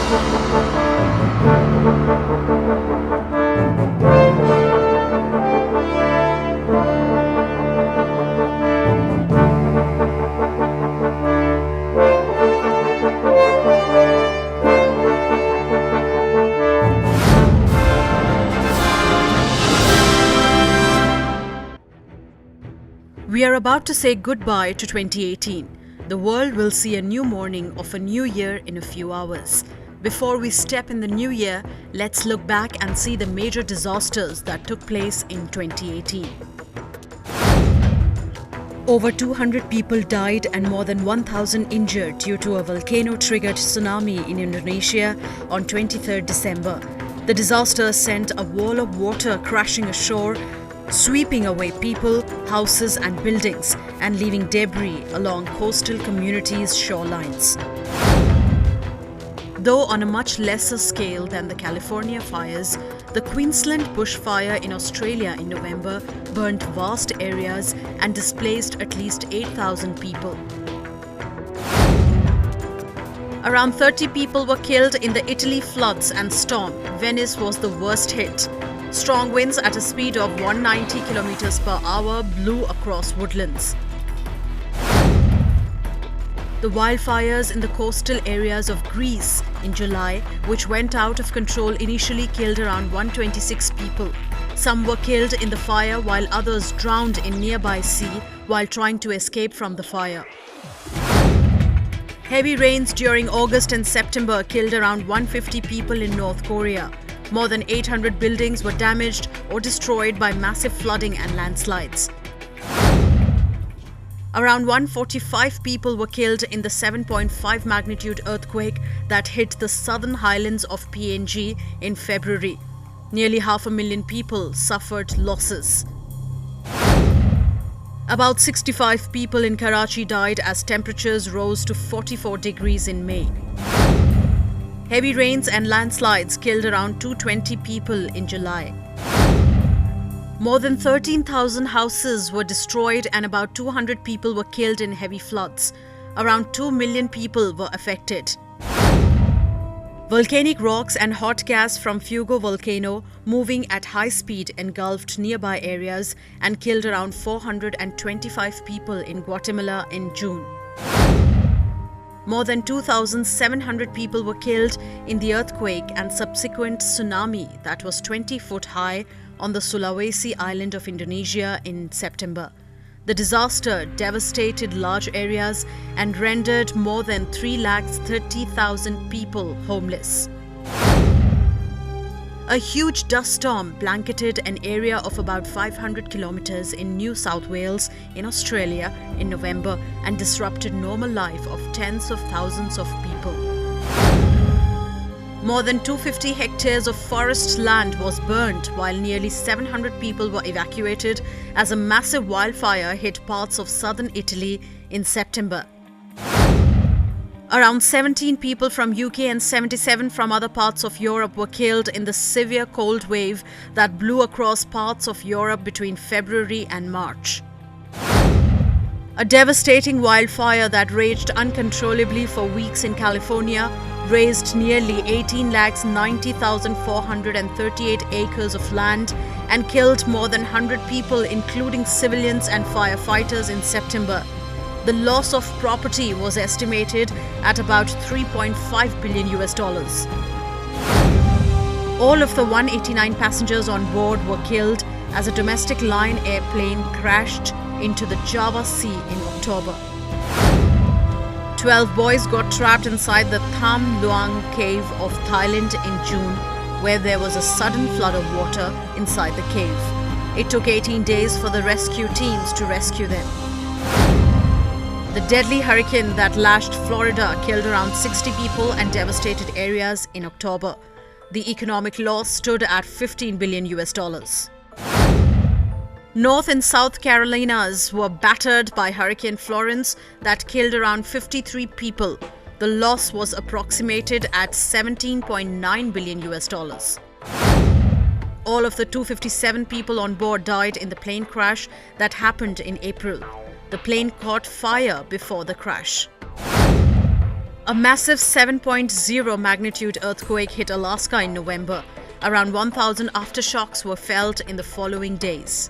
We are about to say goodbye to 2018. The world will see a new morning of a new year in a few hours. Before we step in the new year, let's look back and see the major disasters that took place in 2018. Over 200 people died and more than 1,000 injured due to a volcano-triggered tsunami in Indonesia on 23rd December. The disaster sent a wall of water crashing ashore, sweeping away people, houses and buildings and leaving debris along coastal communities' shorelines. Though on a much lesser scale than the California fires, the Queensland bushfire in Australia in November burnt vast areas and displaced at least 8,000 people. Around 30 people were killed in the Italy floods and storm. Venice was the worst hit. Strong winds at a speed of 190 km per hour blew across woodlands. The wildfires in the coastal areas of Greece in July, which went out of control, initially killed around 126 people. Some were killed in the fire while others drowned in nearby sea while trying to escape from the fire. Heavy rains during August and September killed around 150 people in North Korea. More than 800 buildings were damaged or destroyed by massive flooding and landslides. Around 145 people were killed in the 7.5 magnitude earthquake that hit the southern highlands of PNG in February. Nearly 500,000 people suffered losses. About 65 people in Karachi died as temperatures rose to 44 degrees in May. Heavy rains and landslides killed around 220 people in July. More than 13,000 houses were destroyed and about 200 people were killed in heavy floods. Around 2 million people were affected. Volcanic rocks and hot gas from Fuego volcano moving at high speed engulfed nearby areas and killed around 425 people in Guatemala in June. More than 2,700 people were killed in the earthquake and subsequent tsunami that was 20 foot high on the Sulawesi island of Indonesia in September. The disaster devastated large areas and rendered more than 330,000 people homeless. A huge dust storm blanketed an area of about 500 kilometers in New South Wales in Australia in November and disrupted normal life of tens of thousands of people. More than 250 hectares of forest land was burned while nearly 700 people were evacuated as a massive wildfire hit parts of southern Italy in September. Around 17 people from UK and 77 from other parts of Europe were killed in the severe cold wave that blew across parts of Europe between February and March. A devastating wildfire that raged uncontrollably for weeks in California razed nearly 18,90,438 acres of land and killed more than 100 people, including civilians and firefighters, in September. The loss of property was estimated at about $3.5 billion. All of the 189 passengers on board were killed as a domestic line airplane crashed into the Java Sea in October. 12 boys got trapped inside the Tham Luang cave of Thailand in June, where there was a sudden flood of water inside the cave. It took 18 days for the rescue teams to rescue them. The deadly hurricane that lashed Florida killed around 60 people and devastated areas in October. The economic loss stood at $15 billion. North and South Carolinas were battered by Hurricane Florence that killed around 53 people. The loss was approximated at $17.9 billion. All of the 257 people on board died in the plane crash that happened in April. The plane caught fire before the crash. A massive 7.0 magnitude earthquake hit Alaska in November. Around 1,000 aftershocks were felt in the following days.